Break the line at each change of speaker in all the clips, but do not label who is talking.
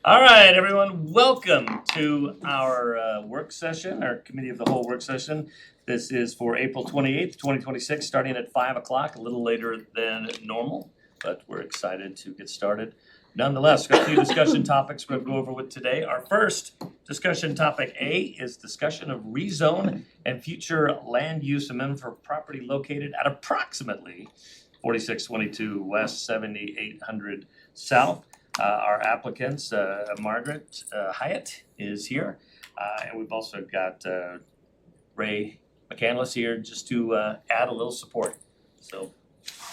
All right, everyone, welcome to our work session, our committee of the whole work session. This is for April 28th, 2026, starting at 5 o'clock, a little later than normal, but we're excited to get started. Nonetheless, got a few discussion topics we're going to go over with today. Our first discussion topic A is discussion of rezone and future land use amendment for property located at approximately 4622 West, 7800 South. Our applicants, Margaret Hyatt is here, and we've also got Ray McCandless here just to add a little support. So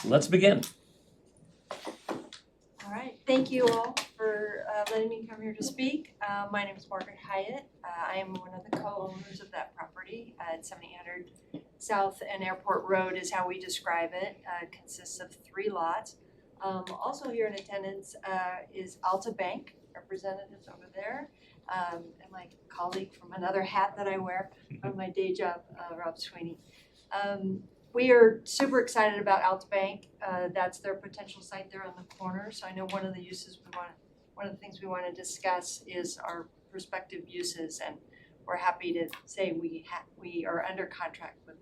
let's begin.
All right, thank you all for letting me come here to speak. My name is Margaret Hyatt. I am one of the co-owners of that property at 7800 South and Airport Road is how we describe it. Consists of 3 lots. Also here in attendance is Alta Bank representatives over there, and my colleague from another hat that I wear on my day job, Rob Sweeney. We are super excited about Alta Bank. That's their potential site there on the corner. So I know one of the things we want to discuss is our prospective uses, and we're happy to say we are under contract with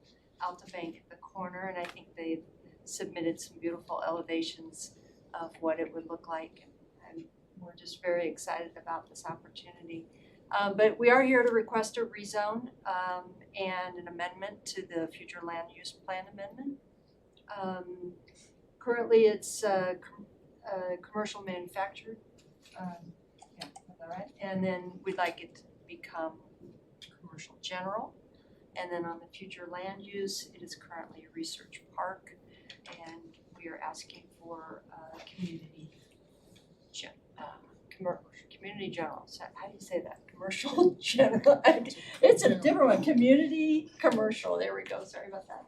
Alta Bank at the corner, and I think they've submitted some beautiful elevations of what it would look like, and we're just very excited about this opportunity. But we are here to request a rezone and an amendment to the future land use plan amendment. Currently it's commercial manufactured, yeah, is that right? And then we'd like it to become commercial general. And then on the future land use, it is currently a research park, and we are asking for community general. So how do you say that? Commercial general. It's a different one. Community commercial. There we go. Sorry about that.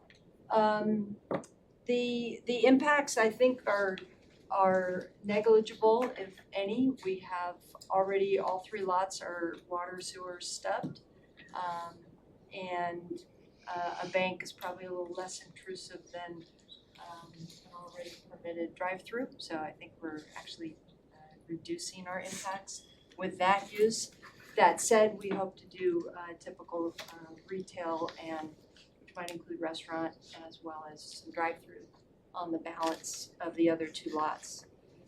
The impacts I think are negligible, if any. We have already all 3 lots are water sewer stubbed, and a bank is probably a little less intrusive than an already permitted drive-through. So I think we're actually reducing our impacts with that use. That said, we hope to do typical retail, and which might include restaurant as well as some drive-through on the balance of the other 2 lots.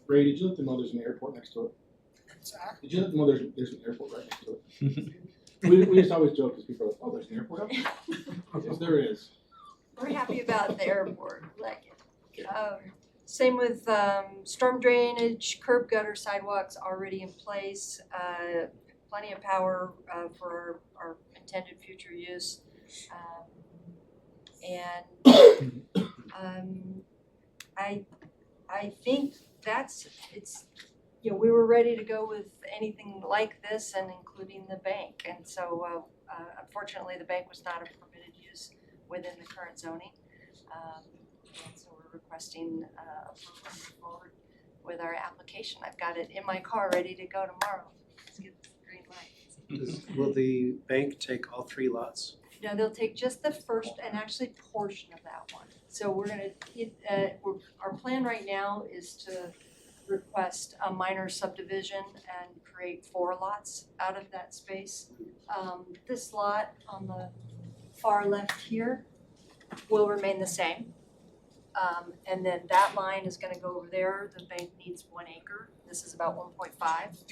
Ray, did you let them know there's an airport next to it? Did you let them know there's an airport right next to it? we just always joke because people are like, oh, there's an airport up there? Yes, there is.
We're happy about the airport, like it. Same with storm drainage, curb gutter, sidewalks already in place, plenty of power for our intended future use. I think it's, we were ready to go with anything like this, and including the bank. And so unfortunately the bank was not a permitted use within the current zoning. And so we're requesting approval to move forward with our application. I've got it in my car ready to go tomorrow. Let's get the green light.
Will the bank take all 3 lots?
No, they'll take just the first and actually portion of that one. So we're gonna, our plan right now is to request a minor subdivision and create 4 lots out of that space. This lot on the far left here will remain the same. And then that line is gonna go over there. The bank needs 1 acre. This is about 1.5.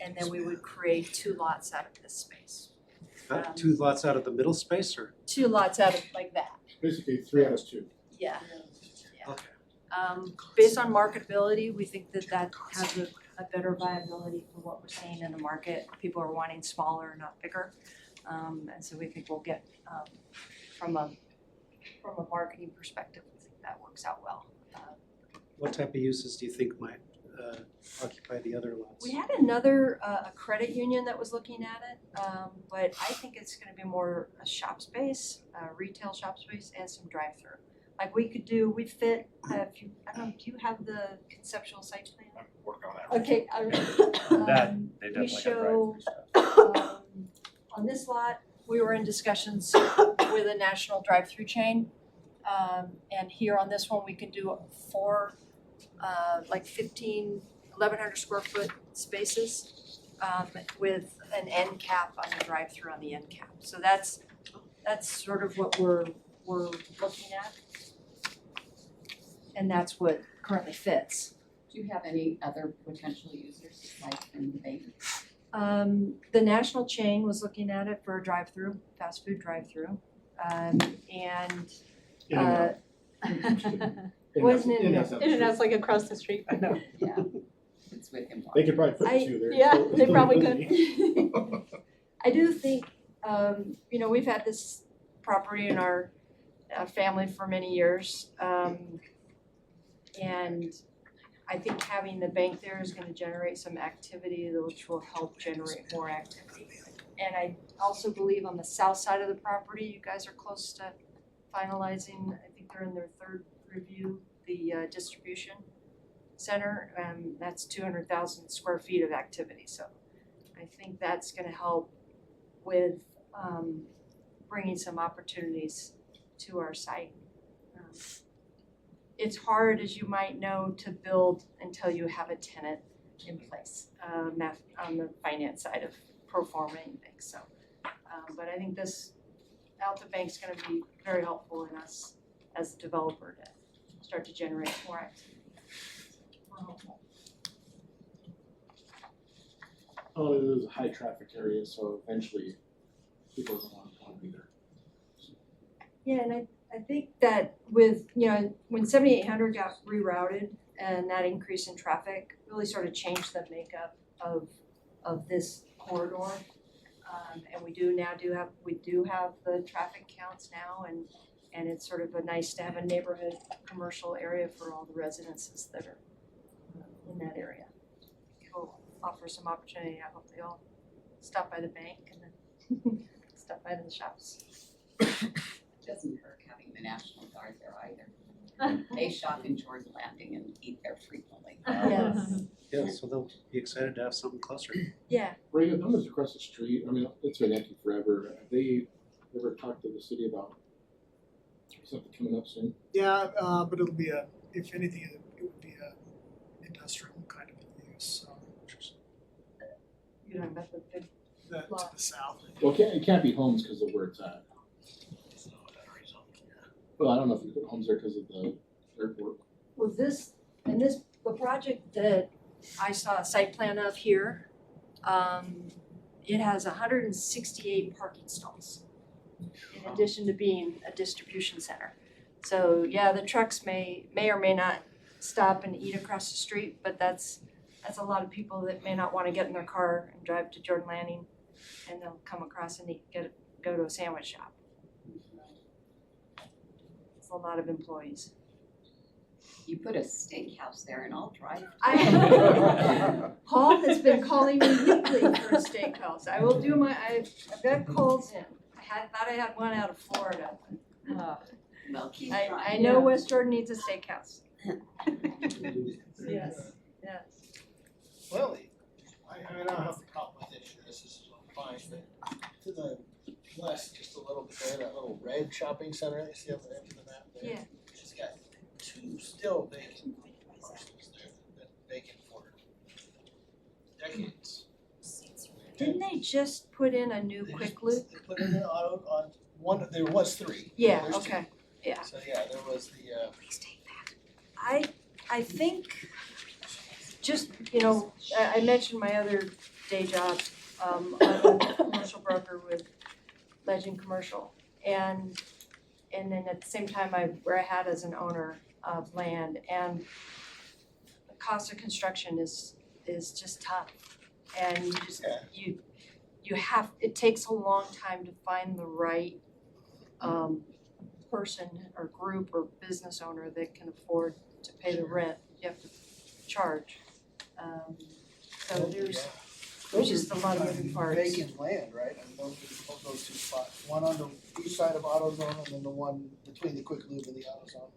And then we would create 2 lots out of this space.
2 lots out of the middle space, or?
2 lots out of like that.
Basically 3 out of 2.
Yeah.
Okay.
Based on marketability, we think that has a better viability for what we're seeing in the market. People are wanting smaller, not bigger. And so we think we'll get, from a marketing perspective, we think that works out well.
What type of uses do you think might occupy the other lots?
We had another, a credit union that was looking at it, but I think it's gonna be more a shop space, retail shop space, and some drive-through. Like we'd fit, I don't know, do you have the conceptual site plan?
I'm working on that.
Okay,
That, they
we
definitely
show,
have drive-through stuff.
on this lot, we were in discussions with a national drive-through chain. And here on this one, we can do 4, like 1,100 square foot spaces. with an end cap on the drive-through on the end cap. So that's sort of what we're looking at. And that's what currently fits.
Do you have any other potential users like in the bank?
The national chain was looking at it for a drive-through, fast food drive-through. And
In-N-Out.
Wasn't it?
In-N-Out's down the
Internet's
street.
like across the street.
I know.
Yeah, it's with him.
They could probably put
I-
two there.
Yeah,
so-
they probably
could.
I do think, we've had this property in our family for many years. And I think having the bank there is gonna generate some activity, which will help generate more activity. And I also believe on the south side of the property, you guys are close to finalizing, I think they're in their third review, the distribution center. That's 200,000 square feet of activity, so I think that's gonna help with bringing some opportunities to our site. It's hard, as you might know, to build until you have a tenant in place, on the finance side of performing things, so. But I think this Alta Bank's gonna be very helpful in us as a developer to start to generate more activity. We're hopeful.
Oh, it is a high traffic area, so eventually people are gonna want to be there.
Yeah, and I think that with, when 7800 got rerouted and that increase in traffic really sort of changed the makeup of this corridor. And we do have the traffic counts now, and it's sort of nice to have a neighborhood commercial area for all the residences that are in that area. We'll offer some opportunity. I hope they all stop by the bank and then stop by the shops.
Doesn't hurt having the National Guard there either. They shop in Jordan Landing and eat there frequently.
Yes.
Yeah, so they'll be excited to have something closer.
Yeah,
Ray, the ones across the street, I mean, it's been empty forever. Have they ever talked to the city about something coming up soon?
Yeah, but it'll be if anything, it would be a industrial kind of use,
you know, about the big,
to the south.
Well, it can't be homes because of where it's at. Well, I don't know if you put homes there because of the airport.
well, the project that I saw a site plan of here, it has 168 parking stalls in addition to being a distribution center. So, yeah, the trucks may or may not stop and eat across the street, but that's a lot of people that may not wanna get in their car and drive to Jordan Landing, and they'll come across and go to a sandwich shop. It's a lot of employees.
You put a steakhouse there and I'll drive.
Paul has been calling me weekly for a steakhouse. I will do I've got calls in. Thought I had one out of Florida.
Well, keep
I
trying.
know West Jordan needs a steakhouse. Yes, yes.
Well, I don't have a problem with it, this is fine, but to the west, just a little bit there, that little red shopping center, you see on the edge of the map there?
Yeah.
She's got two still vacant parcels there, that have been vacant for decades.
Didn't they just put in a new
They
quick
just-
loop?
They put in an auto on one, there was three.
Yeah,
There's two.
okay, yeah.
So, yeah, there was the,
I think, just, I mentioned my other day job, I'm a commercial broker with Legend Commercial. And then at the same time, I had as an owner of land, and the cost of construction is just tough. And you just,
Yeah.
you have, it takes a long time to find the right person or group or business owner that can afford to pay the rent you have to charge. So there's just a lot of moving parts.
vacant land, right? And those two spots, one on the east side of AutoZone and then the one between the Quick Lube and the AutoZone,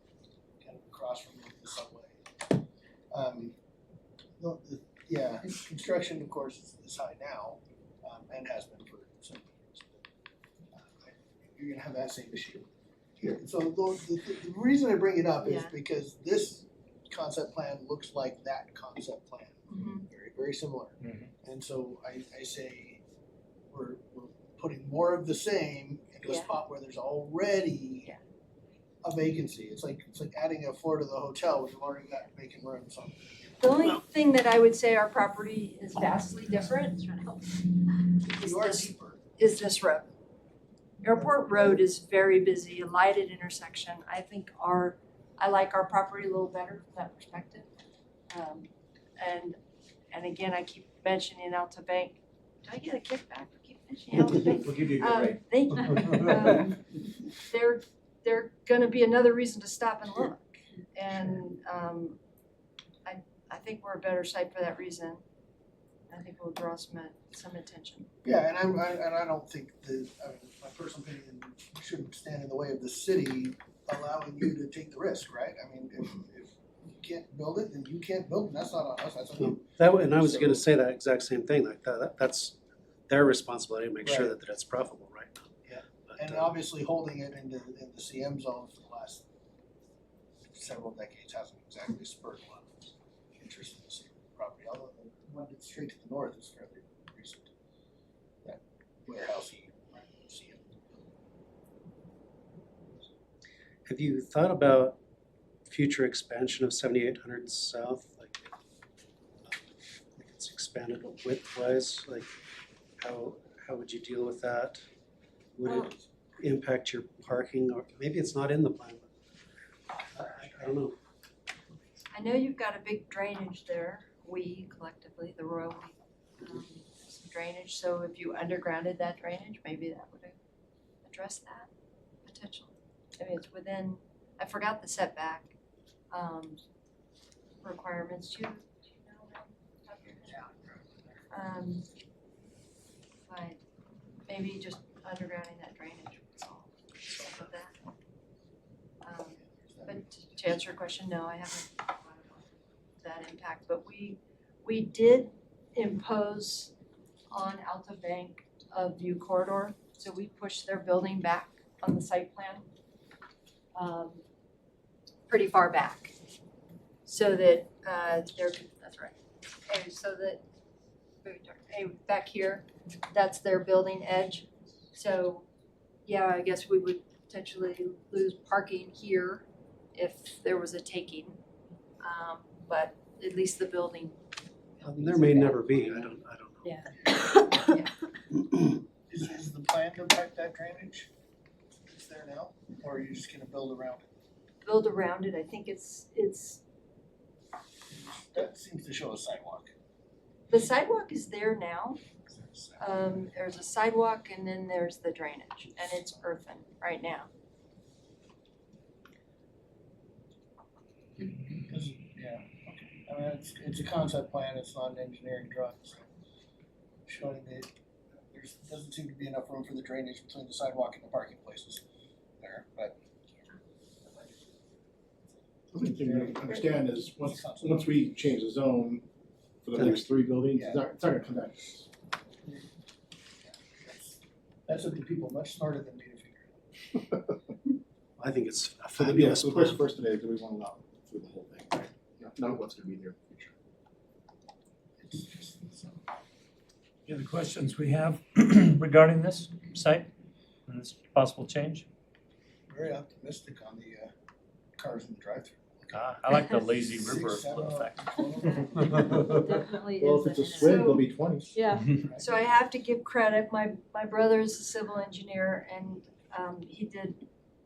kind of across from the subway. Yeah, construction, of course, is high now, and has been for some years. But you're gonna have that same issue here. So the reason I bring it up is
Yeah.
because this concept plan looks like that concept plan
Mhm.
very very similar.
Mhm.
And so I say, we're putting more of the same into a
Yeah.
spot where there's already
Yeah.
a vacancy. It's like adding a floor to the hotel where you've already got vacant rooms, so.
The only thing that I would say our property is vastly different is
You are
this,
cheaper.
is this road. Airport Road is very busy, a lighted intersection. I think I like our property a little better from that perspective. And again, I keep mentioning Alta Bank. Do I get a kickback for keep mentioning Alta Bank?
We'll give you a good rate.
Thank you. They're gonna be another reason to stop and look. And I think we're a better site for that reason. I think we'll draw some attention.
Yeah, and I don't think my personal opinion shouldn't stand in the way of the city allowing you to take the risk, right? I mean, if you can't build it, then you can't build it, that's not on us, that's on you.
And I was gonna say that exact same thing, like that's their responsibility to make sure
Right.
that it's profitable right now.
Yeah.
But,
And obviously holding it in the CM zone for the last several decades hasn't exactly spurred a lot of interest in the CM property, although the one that's straight to the north is fairly recent. That warehousey CM.
Have you thought about future expansion of 7800 South, like if it's expanded width-wise, like how would you deal with that? Would it impact your parking, or maybe it's not in the plan, but I don't know.
I know you've got a big drainage there, we collectively, the Royal We, some drainage, so if you undergrounded that drainage, maybe that would address that potential. I mean, it's within, I forgot the setback, requirements, do you know them? Off your head? But maybe just undergrounding that drainage would solve that. But to answer your question, no, I haven't thought about that impact, but we did impose on Alta Bank a view corridor, so we pushed their building back on the site plan, pretty far back, so that that's right. Okay, so that back here, that's their building edge. So yeah, I guess we would potentially lose parking here if there was a taking, but at least the building.
There may never be, I don't know.
Yeah.
Is the plan to impact that drainage that's there now, or are you just gonna build around it?
Build around it, I think it's,
That seems to show a sidewalk.
the sidewalk is there now. There's a sidewalk and then there's the drainage, and it's earthen right now.
Yeah, okay. I mean, it's a concept plan, it's not an engineering drawing, so showing that doesn't seem to be enough room for the drainage between the sidewalk and the parking places there, but.
The thing to understand is, once we change the zone for the next 3 buildings, it's not gonna come back.
That's up to people much smarter than me to figure out.
I think it's a
So
fabulous
so the
plan.
question first today is, do we wanna allow it through the whole thing, right? Not what's gonna be there in the future.
It's just, so.
Any other questions we have regarding this site and this possible change?
Very optimistic on the cars in the drive-thru.
I like the lazy river
6, 7,
effect.
Definitely
Well,
is.
if it's a swing, there'll be 20s.
Yeah, so I have to give credit, my brother is a civil engineer and he did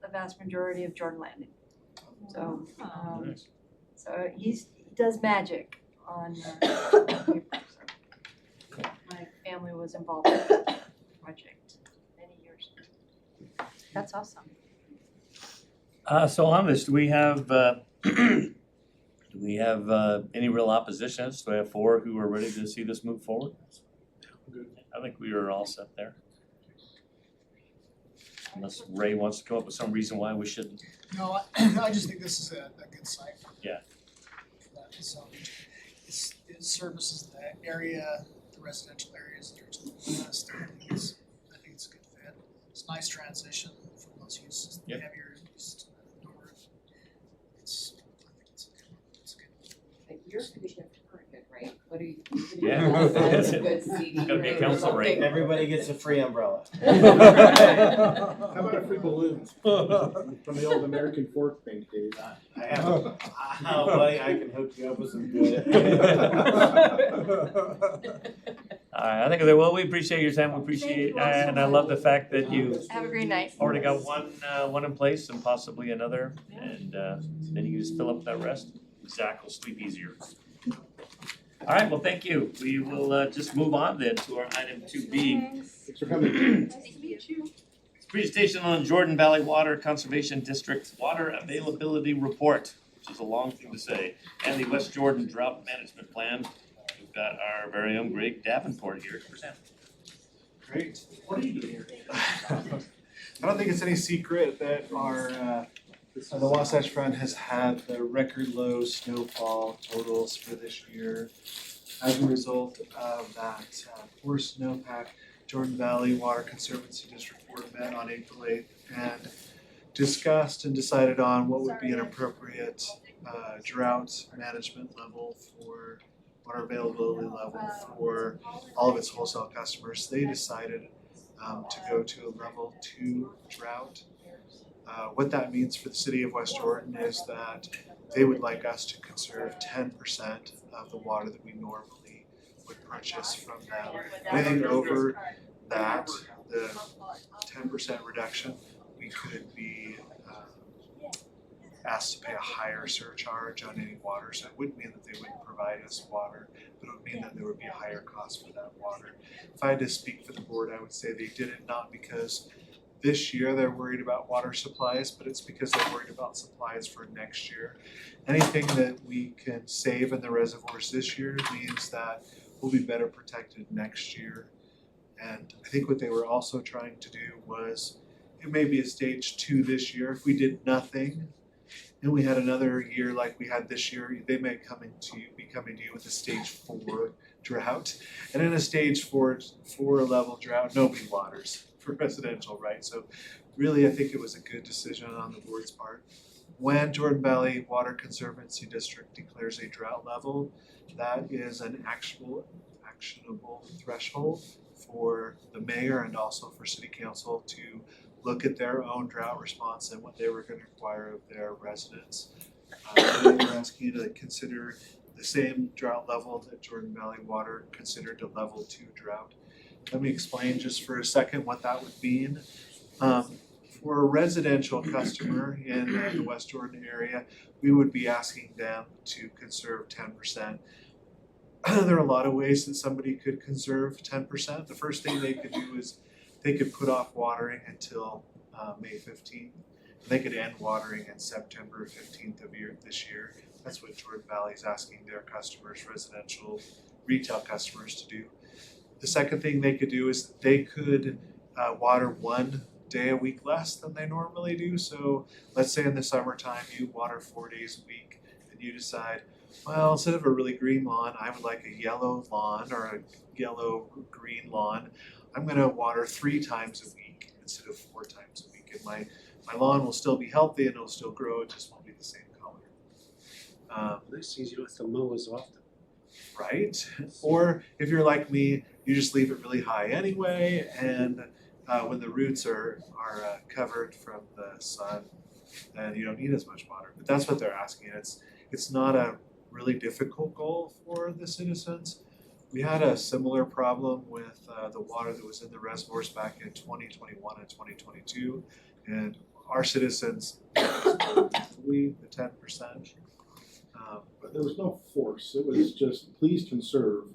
the vast majority of Jordan Landing. So,
Nice.
so he does magic on paper, so. My family was involved in that project many years.
That's awesome.
So on this, do we have any real oppositions? Do we have 4 who are ready to see this move forward? I think we are all set there. Unless Ray wants to come up with some reason why we shouldn't.
No, I just think this is a good site.
Yeah.
For that, so it services the area, the residential areas that are to the west, I think it's a good fit. It's a nice transition from those uses, the
Yep.
heavier east to the north. I think it's good.
But your condition is perfect, right? What do you?
Yeah.
That's a good CD.
It's gotta be a council rate.
Everybody gets a free umbrella.
How about a free balloon from the old American fork bank days?
I have, oh buddy, I can hook you up with some good.
Alright, I think that, well, we appreciate your time, we appreciate, and I love the fact that you
Have a great night.
already got one in place and possibly another, and then you just fill up that rest. Zach will sleep easier. Alright, well, thank you. We will just move on then to our item 2B.
Thanks for coming.
Nice to meet you.
Presentation on Jordan Valley Water Conservation District Water Availability Report, which is a long thing to say, and the West Jordan Drought Management Plan. We've got our very own Greg Davenport here to present.
Great.
What are you doing here?
I don't think it's any secret that our the Wasatch Front has had the record low snowfall totals for this year. As a result of that poor snowpack, Jordan Valley Water Conservancy District Board met on April 8th and discussed and decided on what would be an appropriate drought management level for water availability level for all of its wholesale customers. They decided to go to a level 2 drought. What that means for the city of West Jordan is that they would like us to conserve 10% of the water that we normally would purchase from them. Anything over that, the 10% reduction, we could be asked to pay a higher surcharge on any water. So it wouldn't mean that they wouldn't provide us water, but it would mean that there would be a higher cost for that water. If I had to speak for the board, I would say they did it not because this year they're worried about water supplies, but it's because they're worried about supplies for next year. Anything that we can save in the reservoirs this year means that we'll be better protected next year. And I think what they were also trying to do was, it may be a stage 2 this year. If we did nothing and we had another year like we had this year, they may be coming to you with a stage 4 drought. And in a stage 4 level drought, nobody waters for residential, right? So really, I think it was a good decision on the board's part. When Jordan Valley Water Conservancy District declares a drought level, that is an actionable threshold for the mayor and also for city council to look at their own drought response and what they were going to require of their residents. They were asking you to consider the same drought level that Jordan Valley Water considered a level 2 drought. Let me explain just for a second what that would mean. For a residential customer in the West Jordan area, we would be asking them to conserve 10%. There are a lot of ways that somebody could conserve 10%. The first thing they could do is they could put off watering until May 15th. They could end watering in September 15th of this year. That's what Jordan Valley is asking their customers, residential, retail customers, to do. The second thing they could do is they could water 1 day a week less than they normally do. So let's say in the summertime you water 4 days a week and you decide, well, instead of a really green lawn, I would like a yellow lawn or a yellow-green lawn. I'm going to water 3 times a week instead of 4 times a week. And my lawn will still be healthy and it'll still grow, it just won't be the same color.
This means you don't have to mow as often.
Right? Or if you're like me, you just leave it really high anyway, and when the roots are covered from the sun, then you don't need as much water. But that's what they're asking. It's not a really difficult goal for the citizens. We had a similar problem with the water that was in the reservoirs back in 2021 and 2022, and our citizens the 10%.
But there was no force. It was just, please conserve.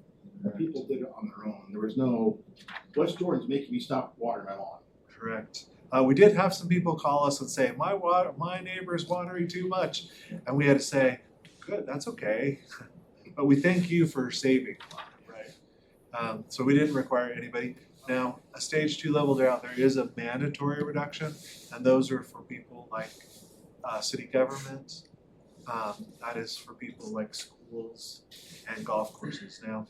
And people did it on their own. There was no, West Jordan's making me stop watering my lawn.
Correct. We did have some people call us and say, my neighbor's watering too much. And we had to say, good, that's okay. But we thank you for saving water, right? So we didn't require anybody. Now, a stage 2 level drought, there is a mandatory reduction, and those are for people like city government. That is for people like schools and golf courses. Now,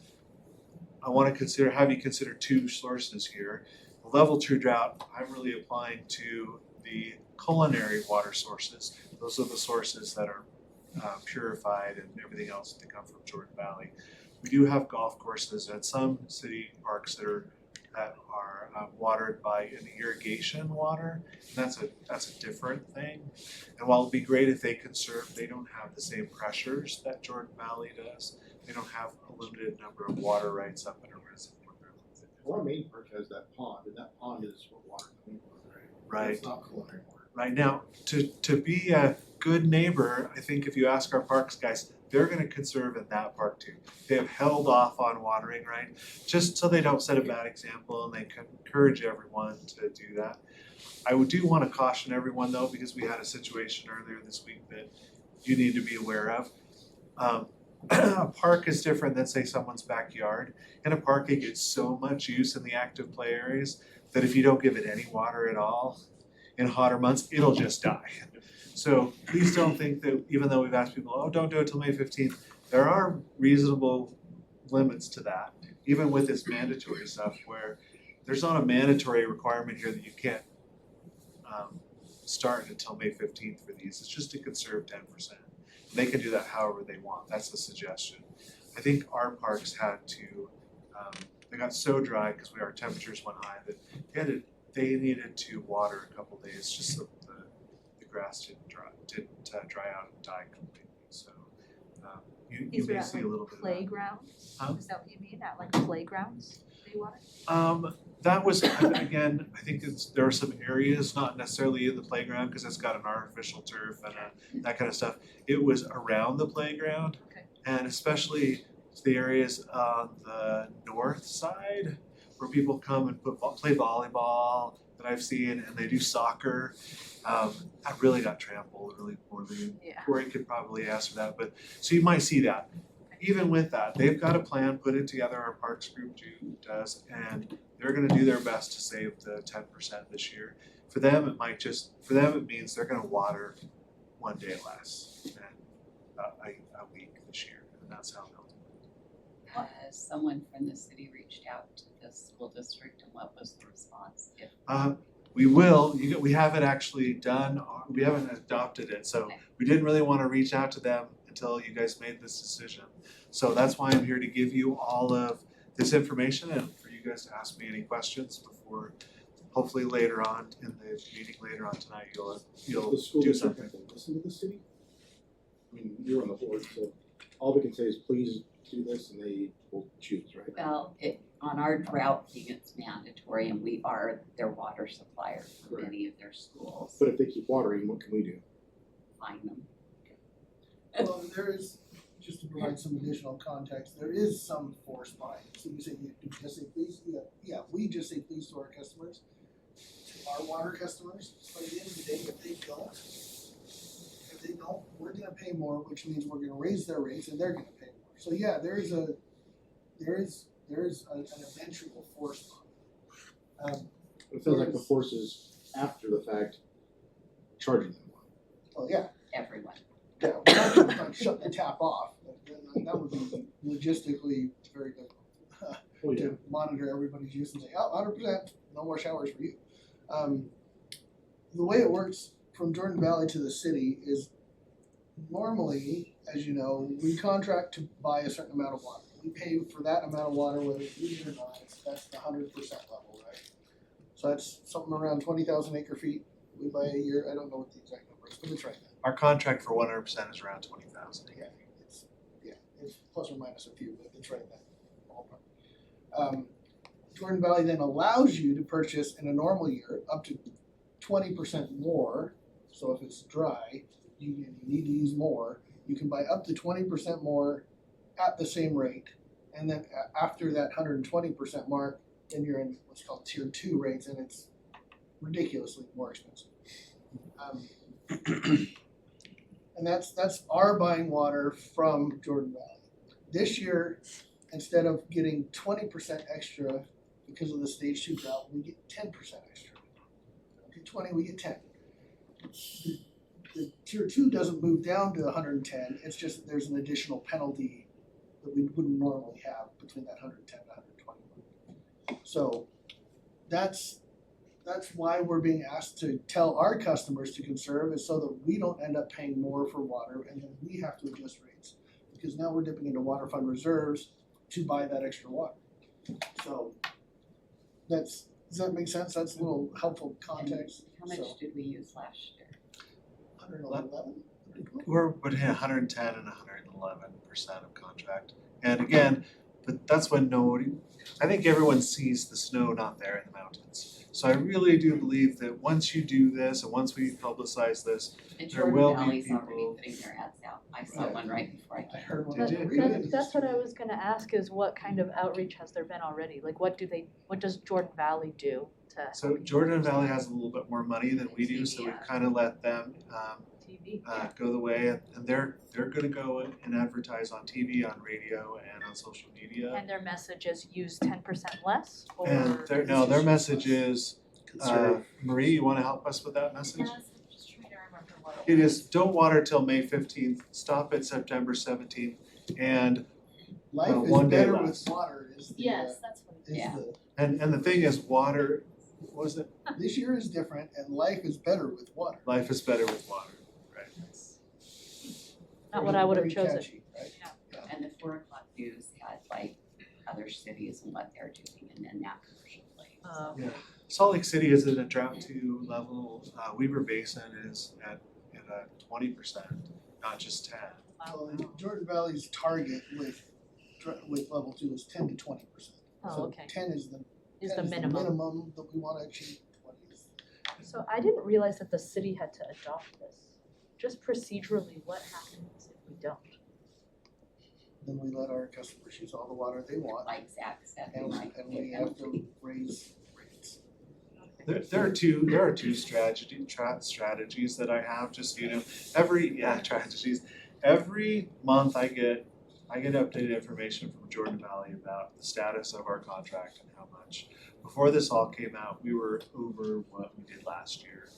I want to have you consider 2 sources here. The level 2 drought, I'm really applying to the culinary water sources. Those are the sources that are purified and everything else that come from Jordan Valley. We do have golf courses at some city parks that are watered by an irrigation water, and that's a different thing. And while it'd be great if they conserve, they don't have the same pressures that Jordan Valley does. They don't have a limited number of water rights up in a reservoir.
Our main park has that pond, and that pond is what water coming from, right?
Right.
It's not culinary water.
Right now, to be a good neighbor, I think if you ask our parks guys, they're gonna conserve in that park too. They have held off on watering, right? Just so they don't set a bad example, and they can encourage everyone to do that. I do wanna caution everyone though, because we had a situation earlier this week that you need to be aware of. A park is different than say someone's backyard. In a park, it gets so much use in the active play areas that if you don't give it any water at all, in hotter months, it'll just die. So please don't think that even though we've asked people, oh, don't do it till May 15th, there are reasonable limits to that, even with this mandatory stuff where there's not a mandatory requirement here that you can't start until May 15th for these. It's just to conserve 10%. They can do that however they want. That's the suggestion. I think our parks had to, they got so dry because our temperatures went high that they needed to water a couple days just so the grass didn't dry out and die completely. So you
Is
may
there
see
at
a little
like
bit of that.
playgrounds?
Huh?
Is that what you mean, at like playgrounds, they water?
That was, again, I think there are some areas, not necessarily in the playground, because it's got an artificial turf and that kind of stuff. It was around the playground,
Okay.
and especially the areas on the north side where people come and play volleyball that I've seen, and they do soccer. I really got trampled really poorly.
Yeah.
Corey could probably answer that, but so you might see that. Even with that, they've got a plan put it together, our parks group does, and they're gonna do their best to save the 10% this year. For them, it means they're gonna water one day less than a week this year, and that's how they'll do it.
Has someone from the city reached out to the school district, and what was the response?
We will, we haven't actually done, we haven't adopted it, so
Okay.
we didn't really wanna reach out to them until you guys made this decision. So that's why I'm here to give you all of this information and for you guys to ask me any questions before, hopefully later on in the meeting later on tonight, you'll
The school
do
district
something.
has to listen to the city? I mean, you're on the board, so all we can say is please do this and they will choose, right?
Well, on our drought thing, it's mandatory, and we are their water supplier for
Right.
many of their schools.
But if they keep watering, what can we do?
Find them.
Well, there is, just to provide some additional context, there is some force buying. So you say, you just say please, we just say please to our customers, to our water customers, but at the end of the day, if they don't, we're gonna pay more, which means we're gonna raise their rates and they're gonna pay more. So yeah, there is an eventual force buying.
It feels like the force is after the fact charging them more.
Well, yeah,
Everyone.
yeah, we're not shutting the tap off, that would be logistically very difficult.
Oh, yeah.
To monitor everybody's use and say, oh, 100%, no more showers for you. The way it works from Jordan Valley to the city is normally, as you know, we contract to buy a certain amount of water. We pay for that amount of water, whether it's used or not, that's the 100% level, right? So that's something around 20,000 acre feet. We buy a year, I don't know what the exact number is, but it's right there.
Our contract for 100% is around 20,000.
It's plus or minus a few, but it's right in that ballpark. Jordan Valley then allows you to purchase in a normal year up to 20% more. So if it's dry, you need to use more. You can buy up to 20% more at the same rate. And then after that 120% mark, then you're in what's called tier 2 rates, and it's ridiculously more expensive. And that's our buying water from Jordan Valley. This year, instead of getting 20% extra because of the stage 2 drought, we get 10% extra. Okay, 20, we get 10. The tier 2 doesn't move down to 110, it's just that there's an additional penalty that we wouldn't normally have between that 110 and 120. So that's why we're being asked to tell our customers to conserve, is so that we don't end up paying more for water and then we have to adjust rates. Because now we're dipping into water fund reserves, to buy that extra water. So does that make sense? That's a little helpful context.
How much
So,
did we use last year?
111.
We're between 110 and 111% of contract. And again, but that's when nobody, I think everyone sees the snow not there in the mountains. So I really do believe that once you do this and once we publicize this,
And
there will
Jordan
be
Valley's already
people-
putting their ads out. I saw
Yeah.
one right before I
I
came.
heard one.
Did you?
That's what I was gonna ask is what kind of outreach has there been already? Like what does Jordan Valley do to
so
help you
Jordan
understand?
Valley has a little bit more money than we do, so we've kind of let them
TV?
go the way, and they're gonna go and advertise on TV, on radio, and on social media.
And their message is use 10% less or?
And their message is,
Conserve.
Marie, you wanna help us with that message?
Yes, I'm just trying to remember what
It is, don't water till May 15th, stop at September 17th, and,
Life
one
is
day
better
less.
with water is the,
Yes, that's what it
is
Yeah.
the,
and the thing is, water, what was it?
this year is different and life is better with water.
Life is better with water, right?
Not what I would have
Very
chosen.
catchy, right?
And the 4 o'clock news had like other cities and what they're doing and then that commercial plays.
Yeah. Salt Lake City is at a drought 2 level, Weaver Basin is at a 20%, not just 10.
Well, Jordan Valley's target with level 2 is 10 to 20%.
Oh, okay.
So 10 is the
Is
10
the minimum.
minimum that we wanna achieve, 20 is.
So I didn't realize that the city had to adopt this. Just procedurally, what happens if we don't?
Then we let our customers use all the water they want
Like Zach said,
and
we might
and
give
we
them
have to raise rates.
There are two strategies that I have, just, every month I get updated information from Jordan Valley about the status of our contract and how much. Before this all came out, we were over what we did last year,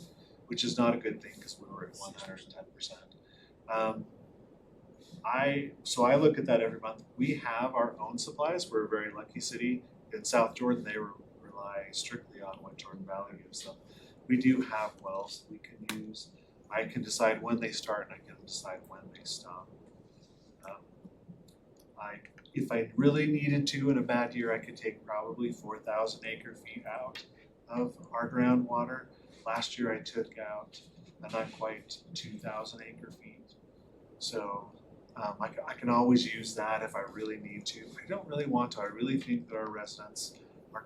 which is not a good thing because we were at 110%. So I look at that every month. We have our own supplies. We're a very lucky city. In South Jordan, they rely strictly on what Jordan Valley gives them. We do have wells we can use. I can decide when they start and I can decide when they stop. If I really needed to in a bad year, I could take probably 4,000 acre feet out of our groundwater. Last year I took out not quite 2,000 acre feet. So I can always use that if I really need to. I don't really want to. I really think that our residents are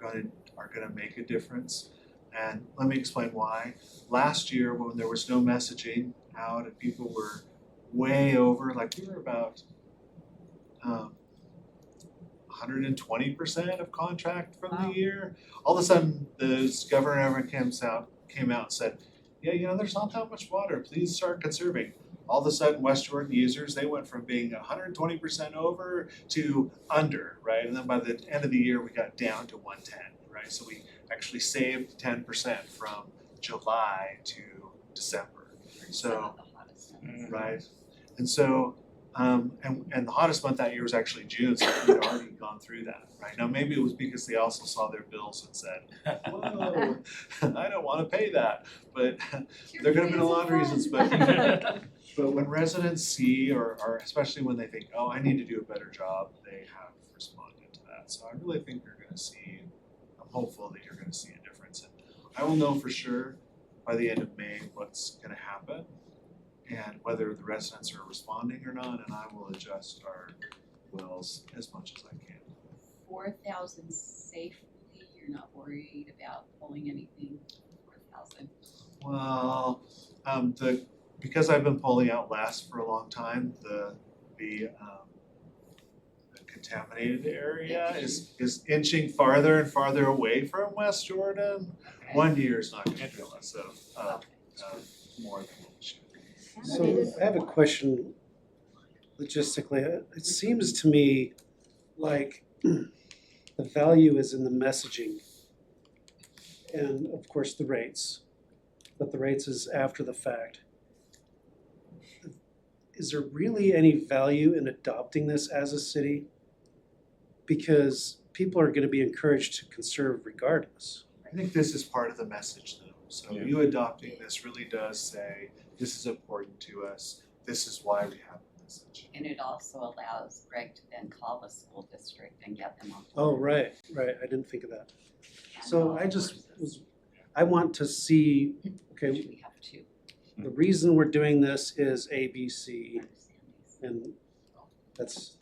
gonna make a difference. And let me explain why. Last year, when there was no messaging out and people were way over, like we were about 120% of contract from
Wow.
the year. All of a sudden, the governor ever came out and said, yeah, there's not that much water, please start conserving. All of a sudden, West Jordan users, they went from being 120% over to under, right? And then by the end of the year, we got down to 110, right? So we actually saved 10% from July to December. So,
some of the hottest ones.
right? And so, and the hottest month that year was actually June, so we'd already gone through that, right? Now, maybe it was because they also saw their bills and said, whoa, I don't wanna pay that, but there could have been a lot of reasons, but when residents see, or especially when they think, oh, I need to do a better job, they have responded to that. So I really think you're gonna see, I'm hopeful that you're gonna see a difference. And I will know for sure by the end of May what's gonna happen and whether the residents are responding or not, and I will adjust our wells as much as I can.
4,000 safely, you're not worried about pulling anything, 4,000?
Well, because I've been pulling out less for a long time, the contaminated area is inching farther and farther away from West Jordan.
Okay.
1 year is not gonna kill us of more than what we should.
So I have a question logistically. It seems to me like the value is in the messaging and of course the rates, but the rates is after the fact. Is there really any value in adopting this as a city? Because people are gonna be encouraged to conserve regardless.
I think this is part of the message though. So you adopting this really does say, this is important to us, this is why we have a message.
And it also allows Greg to then call the school district and get them on.
Oh,
board.
right, I didn't think of that.
And
So
all
I just
horses.
was, I want to see, okay,
We have two.
the reason we're doing this is A, B, C,
understandings.
and that's,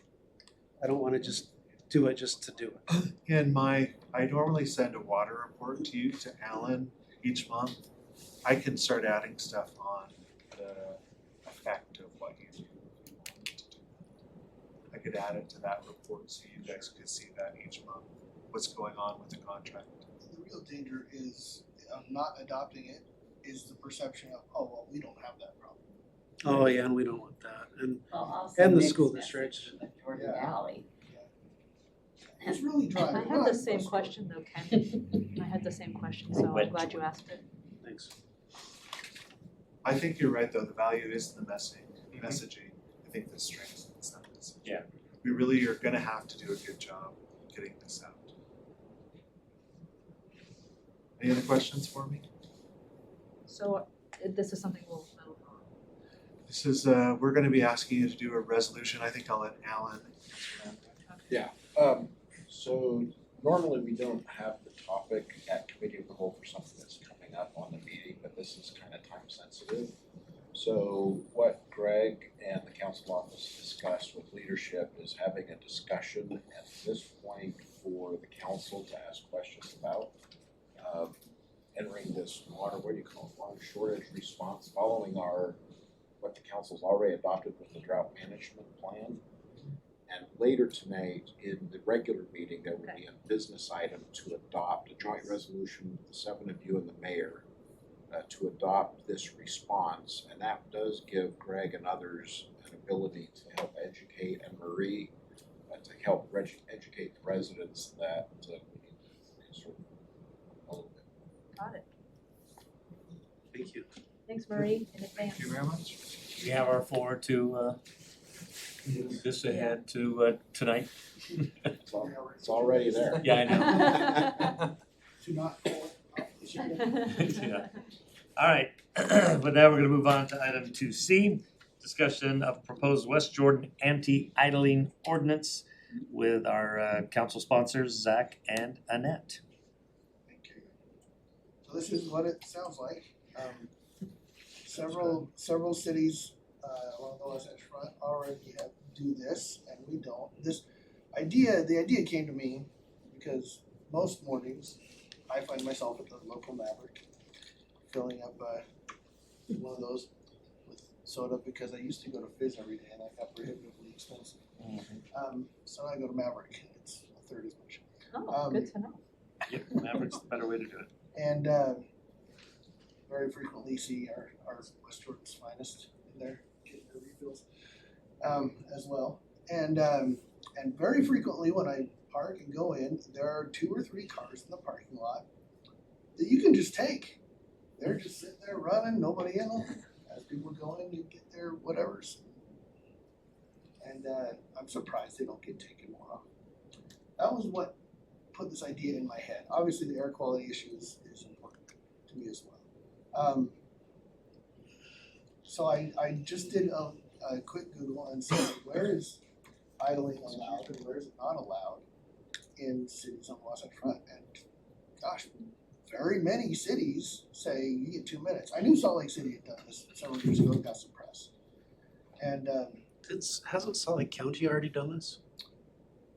I don't wanna just do it just to do it.
And I normally send a water report to you, to Alan, each month. I can start adding stuff on the effect of what you do if you wanted to do that. I could add it to that report so you guys could see that each month, what's going on with the contract.
The real danger is of not adopting it is the perception of, oh, well, we don't have that problem.
Oh, yeah, and we don't want that, and
Well, also
And the
mixed
school
message
district.
With Jordan
Yeah.
Valley.
It's really dry.
I had the same question though, Ken. I had the same question, so I'm glad you asked it.
thanks.
I think you're right, though, the value is the messaging. I think this strengthens that message.
Yeah.
We really are gonna have to do a good job getting this out. Any other questions for me?
So this is something we'll vote on.
This is, we're gonna be asking you to do a resolution. I think I'll let Alan answer that.
So normally we don't have the topic at committee of the whole for something that's coming up on the meeting, but this is kind of time sensitive. So what Greg and the council office discussed with leadership is having a discussion at this point for the council to ask questions about. Entering this water, what do you call it, water shortage response, following what the council's already adopted with the drought management plan. And later tonight, in the regular meeting, there will be a business item to adopt, a joint resolution with the 7 of you and the mayor to adopt this response. And that does give Greg and others an ability to help educate, and Marie to help educate the residents that we can sort of a little bit.
Got it.
Thank you.
Thanks, Marie, in advance.
Thank you very much.
We have our floor to move this ahead to tonight.
It's already there.
Yeah, I know.
To not fall off the chair.
Yeah. All right, but now we're gonna move on to item 2C, discussion of proposed West Jordan anti-idling ordinance with our council sponsors, Zach and Annette.
Thank you. So this is what it sounds like. Several cities along the Wasatch Front already do this, and we don't. The idea came to me because most mornings I find myself at the local Maverick filling up one of those with soda because I used to go to Fizz every day and I got prohibitively expensive. So I go to Maverick and it's a third as much.
Oh, good to know.
Yep, Maverick's the better way to do it.
And very frequently see our West Jordan's finest in there getting their refills as well. And very frequently when I park and go in, there are 2 or 3 cars in the parking lot that you can just take. They're just sitting there running, nobody in them, as people go in and get their whatevers. And I'm surprised they don't get taken more often. That was what put this idea in my head. Obviously, the air quality issue is important to me as well. So I just did a quick Google and said, where is idling allowed and where is it not allowed in cities on the Wasatch Front? And gosh, very many cities say you get 2 minutes. I knew Salt Lake City had done this several years ago, it got some press. And
Hasn't Salt Lake County already done this?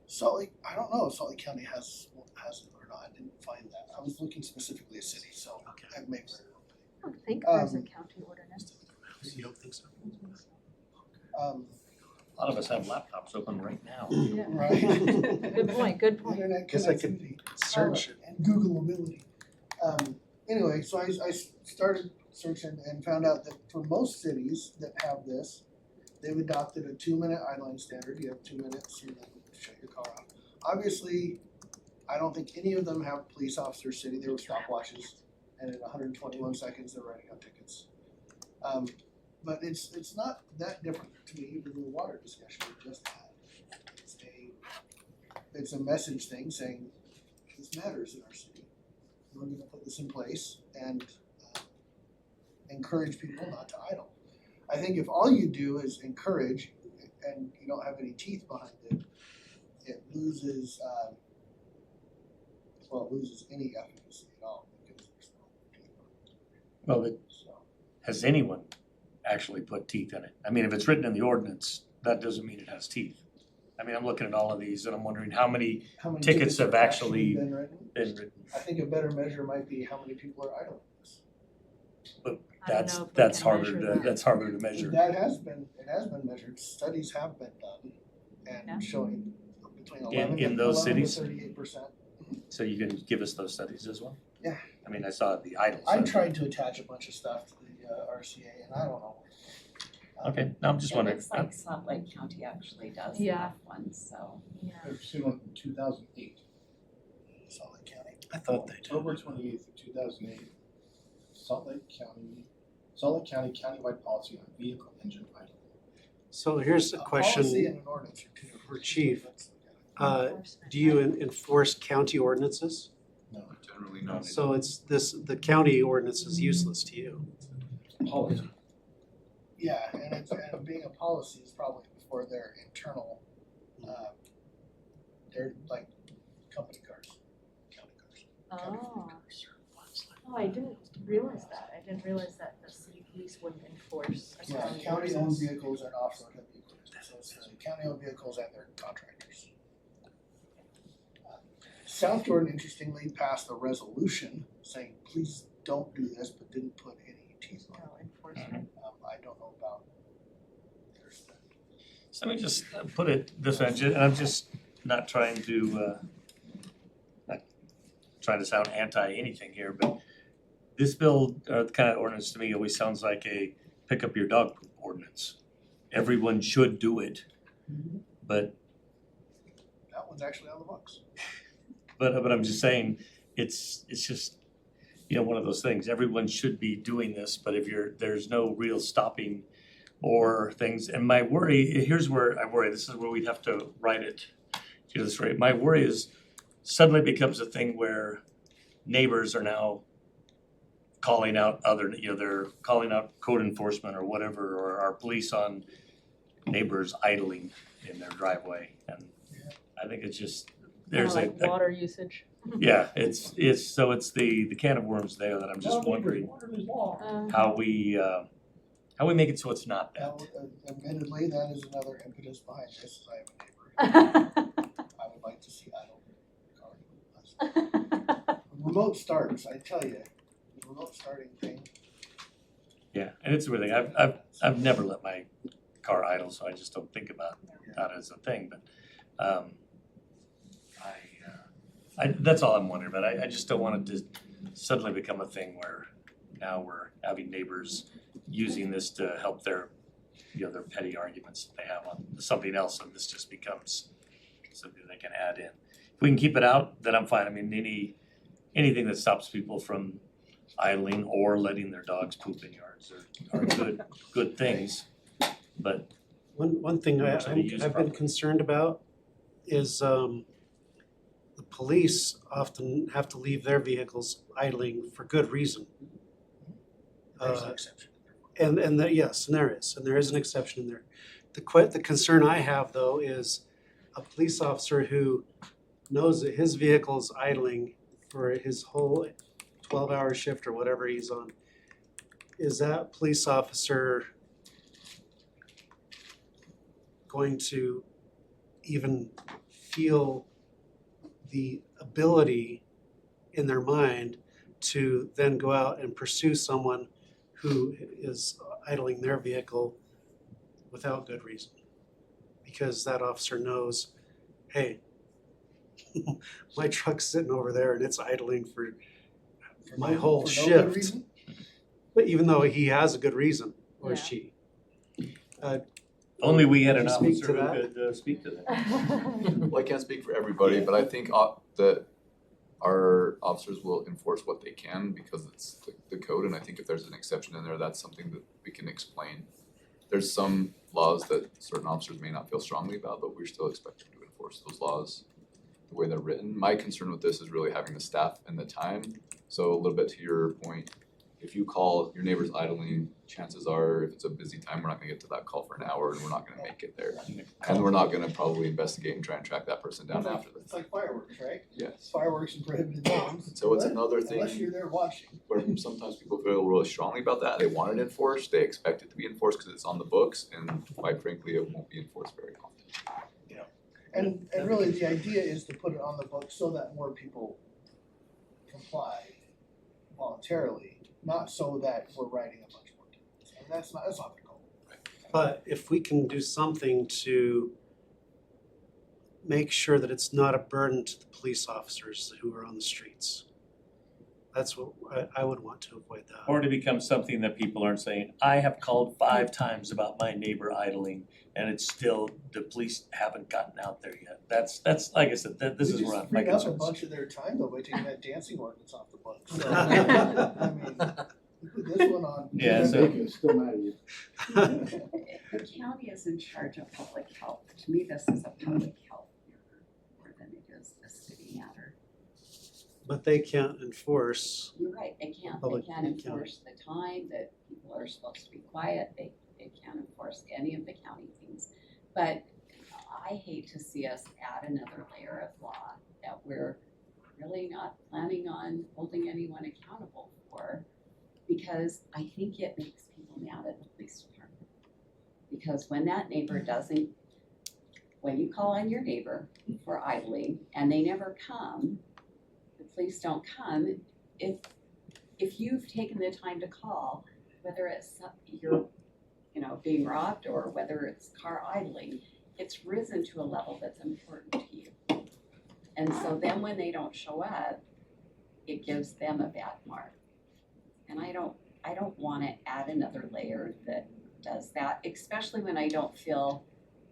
Salt Lake, I don't know if Salt Lake County has it or not. I didn't find that. I was looking specifically at cities, so
Okay.
that may very well be.
I don't think there's a
Um,
county ordinance.
You don't think so?
A lot of us have laptops open right now.
Yeah.
Right.
Good point, good point.
Internet
Guess I could
connectivity.
search it.
And Googleability. Anyway, so I started searching and found out that for most cities that have this, they've adopted a 2-minute idling standard. You have 2 minutes and then shut your car off. Obviously, I don't think any of them have police officers sitting there with stopwatches, and in 121 seconds they're writing out tickets. But it's not that different to me than the water discussion we just had. It's a message thing saying this matters in our city. We're gonna put this in place and encourage people not to idle. I think if all you do is encourage, and you don't have any teeth behind it, it loses, it loses any efficacy at all because there's no teeth on it.
Well, but
So,
has anyone actually put teeth in it? I mean, if it's written in the ordinance, that doesn't mean it has teeth. I mean, I'm looking at all of these and I'm wondering how many
how many
Tickets have actually
been written?
been written.
I think a better measure might be how many people are idling this.
I don't know if we
That's
can
harder
measure
to,
that.
that's harder to measure.
It has been measured, studies have been done
Yeah.
and showing between
In-
11
in
and
those
11 to
cities?
38%.
So you can give us those studies as well?
Yeah.
I mean, I saw the idle
I
study.
tried to attach a bunch of stuff to the RCA and I don't know.
Okay, no, I'm just
It
wondering.
looks like Salt Lake County actually does
Yeah.
have one, so.
Yeah.
I've seen one in 2008.
Salt Lake County.
I thought they did.
October 28th of 2008, Salt Lake County countywide policy on vehicle engine idling.
So here's a
Policy
question
and an ordinance are two different
for
things.
Chief.
Let's look at it.
Do you enforce county ordinances?
No,
Generally not.
So it's this, the county ordinance is useless to you.
policy.
Yeah, and it's, and being a policy is probably before their internal, they're like company cars, county cars.
Oh. Oh, I didn't realize that. I didn't realize that the city police wouldn't enforce a
Yeah,
county
county owned
ordinance.
vehicles and off-road heavy equipment, so it's county owned vehicles and their contractors. South Jordan interestingly passed a resolution saying, please don't do this, but didn't put any teeth on
No
it.
enforcement.
I don't know about theirs.
So let me just put it this way, and I'm just not trying to, not trying to sound anti-anything here, but this bill, or the kind of ordinance to me always sounds like a pick up your dog poop ordinance. Everyone should do it, but
That one's actually on the books.
But I'm just saying, it's just, you know, one of those things, everyone should be doing this, but if there's no real stopping or things, and my worry, here's where I worry, this is where we'd have to write it, to this rate. My worry is suddenly becomes a thing where neighbors are now calling out other, you know, they're calling out code enforcement or whatever, or our police on neighbors idling in their driveway, and I think it's just, there's
Kinda like water usage.
yeah, it's the can of worms there that I'm just wondering how we make it so it's not
Now,
that.
admittedly, that is another impetus behind this, is I have a neighbor. I would like to see idle cars. Remote starts, I tell you, the remote starting thing.
Yeah, and it's a weird thing. I've never let my car idle, so I just don't think about that as a thing, but that's all I'm wondering about. I just don't want it to suddenly become a thing where now we're having neighbors using this to help their, you know, their petty arguments that they have on something else, and this just becomes something they can add in. If we can keep it out, then I'm fine. I mean, anything that stops people from idling or letting their dogs poop in yards are good things, but
One thing
Looks like a used
I've been
property.
concerned about is the police often have to leave their vehicles idling for good reason.
There's an exception.
And there is an exception in there. The concern I have though is a police officer who knows that his vehicle is idling for his whole 12-hour shift or whatever he's on. Is that police officer going to even feel the ability in their mind to then go out and pursue someone who is idling their vehicle without good reason? Because that officer knows, hey, my truck's sitting over there and it's idling for my whole
For no good
shift.
reason?
But even though he has a good reason, or
Yeah.
she.
only we had
Would
an
you speak
officer
to
who
that?
could speak to that.
Well, I can't speak for everybody, but I think that our officers will enforce what they can because it's the code, and I think if there's an exception in there, that's something that we can explain. There's some laws that certain officers may not feel strongly about, but we're still expected to enforce those laws the way they're written. My concern with this is really having the staff and the time. So a little bit to your point, if you call, your neighbor's idling, chances are, if it's a busy time, we're not gonna get to that call for an hour and we're not gonna make it there. And we're not gonna probably investigate and try and track that person down after the
It's like fireworks, right?
Yes.
Fireworks and prohibited zones.
So it's another thing.
Unless you're there watching.
Where sometimes people feel really strongly about that, they want it enforced, they expect it to be enforced because it's on the books, and quite frankly, it won't be enforced very often.
And really, the idea is to put it on the books so that more people comply voluntarily, not so that we're writing a bunch more tickets. And that's not the goal.
But if we can do something to make sure that it's not a burden to the police officers who are on the streets, that's what I would want to avoid that.
Or to become something that people aren't saying, I have called 5 times about my neighbor idling and it's still, the police haven't gotten out there yet. That's like I said, this is where my
We just freed up a
concerns.
bunch of their time though by taking that dancing ordinance off the books. So, I mean, we put this one on.
Yeah, so-
Bacon is still mad at you.
The county is in charge of public health. To me, this is a public health matter more than it is a city matter.
But they can't enforce,
You're right, they can't
Public county.
enforce the time that people are supposed to be quiet, they can't enforce any of the county things. But I hate to see us add another layer of law that we're really not planning on holding anyone accountable for, because I think it makes people mad at the police department. Because when that neighbor doesn't, when you call on your neighbor for idling and they never come, the police don't come, if you've taken the time to call, whether it's you're, being robbed or whether it's car idling, it's risen to a level that's important to you. And so then when they don't show up, it gives them a bad mark. And I don't wanna add another layer that does that, especially when I don't feel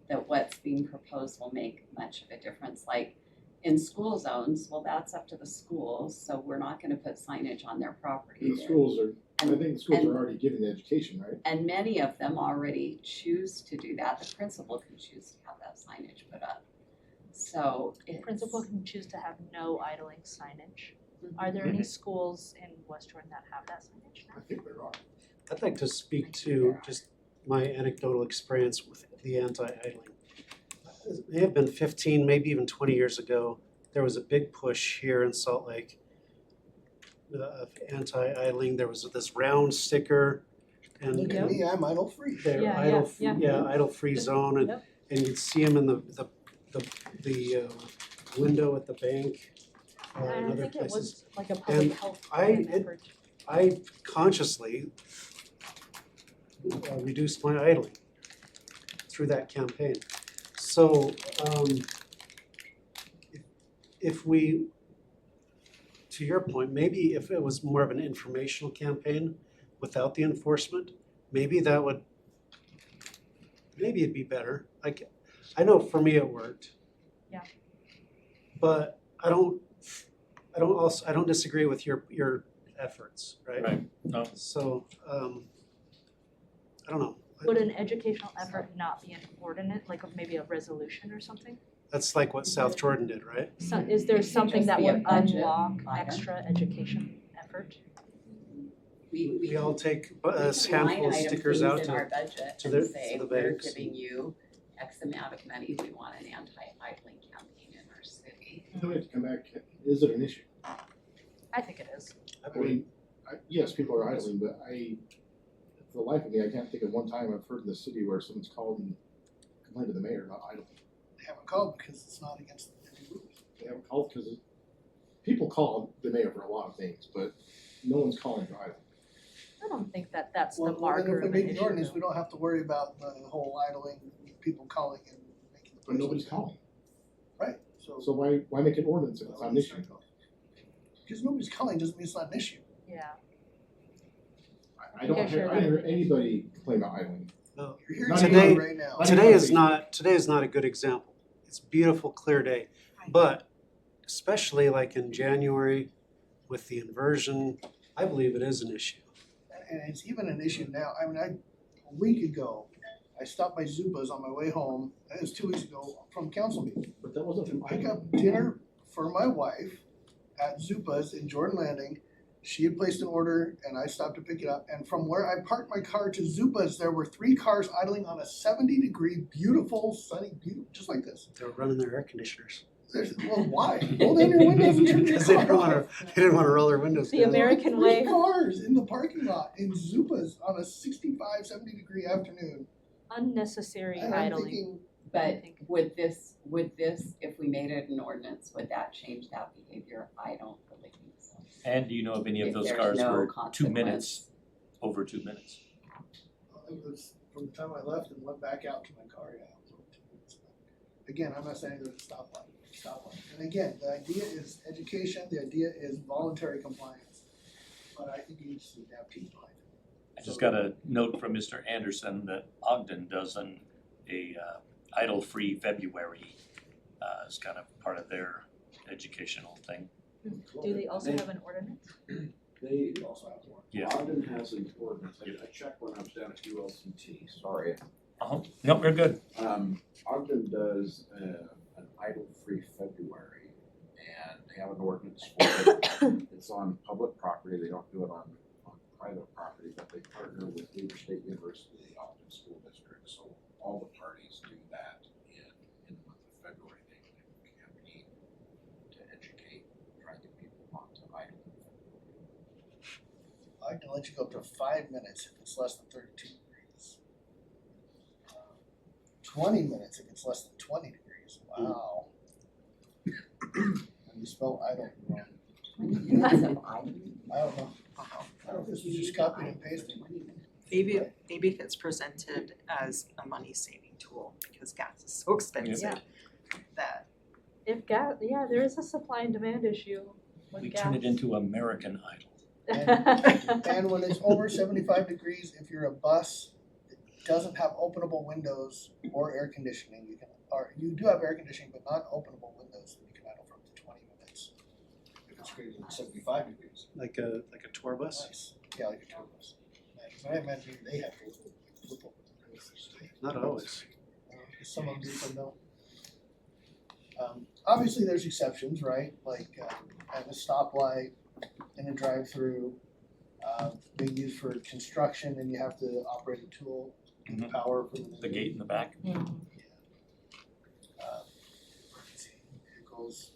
that what's being proposed will make much of a difference. Like in school zones, well, that's up to the schools, so we're not gonna put signage on their property.
The schools are, I think the schools are already giving the education, right?
And many of them already choose to do that. The principal can choose to have that signage put up. So
The
it's.
principal can choose to have no idling signage. Are there any schools in West Jordan that have that signage
I
now?
think there are.
I'd like to speak to just my anecdotal experience with the anti-idling. It may have been 15, maybe even 20 years ago, there was a big push here in Salt Lake of anti-idling. There was this round sticker and
Look at me, I'm idle free.
they're
Yeah,
idle,
yeah.
idle-free zone, and
Yep.
you'd see them in the window at the bank and
I
other
think it
places.
was like a public
And
health
I-
effort.
I consciously reduced my idling through that campaign. So, if we, to your point, maybe if it was more of an informational campaign without the enforcement, maybe that would, maybe it'd be better. I know for me it worked.
Yeah.
But I don't disagree with your efforts, right?
Right, no.
So, I don't know.
Would an educational effort not be an ordinance, like maybe a resolution or something?
That's like what South Jordan did, right?
So is there
It could
something
just
that
be a
would
budget
unlock
item.
extra education effort?
We all take a
we
handful of
line item
stickers
things
out
in our
to,
budget
to
and
the-
say,
to the
we're
banks.
giving you X amount of money, we want an anti-idling campaign in our city.
Then we have to come back, is it an issue?
I think it is.
I mean, yes, people are idling, but for the life of me, I can't think of one time I've heard in the city where someone's called and complained to the mayor about idling.
They haven't called because it's not against the rules.
They haven't called because people call the mayor for a lot of things, but no one's calling for idling.
I don't think that that's the
Well, then
marker
if we
of an
make the
issue
ordinance,
though.
we don't have to worry about the whole idling, people calling and making the.
But nobody's calling.
Right,
So why make an ordinance if it's not an issue?
Because nobody's calling doesn't mean it's not an issue.
Yeah.
I don't
think I
hear,
share
I didn't
that.
hear anybody complain about idling.
You're hearing
Not
Today-
it right now.
today is not a good example. It's a beautiful, clear day. But especially like in January with the inversion, I believe it is an issue.
And it's even an issue now. I mean, a week ago, I stopped by Zupa's on my way home, and it was 2 weeks ago from council meeting.
But that wasn't
To
from
pick
idling.
up dinner for my wife at Zupa's in Jordan Landing, She had placed an order and I stopped to pick it up, and from where I parked my car to Zupa's, there were 3 cars idling on a 70-degree, beautiful, sunny, just like this.
They were running their air conditioners.
Well, why? Roll down your windows and turn your
Because they
car
didn't wanna,
off.
they didn't wanna roll their windows
The
down.
American
Three
way.
cars in the parking lot in Zupa's on a 65, 70-degree afternoon.
Unnecessary
And I'm
idling.
thinking,
But would this, if we made it an ordinance, would that change that behavior? I don't believe so.
And do you know if any of
If
those
there's
cars
no
were 2
consequence.
minutes, over 2 minutes?
it was from the time I left and went back out to my car, yeah. It was over 2 minutes. Again, I'm not saying there's a stoplight. And again, the idea is education, the idea is voluntary compliance. But I think you need to have teeth behind it.
I just got a note from Mr. Anderson that Ogden does a idle-free February as kind of part of their educational thing.
Do they also have an ordinance?
They,
Also have to work.
Yeah.
Ogden has an ordinance, I checked when I was down at ULCT, sorry.
Nope, you're good.
Ogden does an idle-free February, and they have an ordinance for it. It's on public property, they don't do it on private property, but they partner with Weber State University, the Ogden School District, so all the parties do that in the month of February. They campaign to educate, try to get people not to idle.
I can let you go up to 5 minutes if it's less than 32 degrees. 20 minutes if it's less than 20 degrees. Wow. And you spell idle wrong.
20 minutes of idling?
I don't know. I don't know if this was just copied and pasted.
Maybe if it's presented as a money saving tool because gas is so expensive that
If gas, yeah, there is a supply and demand issue with
We
gas.
turn it into American Idol.
And when it's over 75 degrees, if you're a bus that doesn't have openable windows or air conditioning, you do have air conditioning but not openable windows, then you can idle for up to 20 minutes. If it's greater than 75 degrees.
Like a tour bus?
Nice. Yeah, like a tour bus. I imagine they have to flip over the windows.
Not always.
Some of them do, some don't. Obviously, there's exceptions, right? Like at a stoplight in a drive-through, being used for construction, and you have to operate a tool,
Mhm.
power from
The gate in the back.
Mhm.
Vehicles.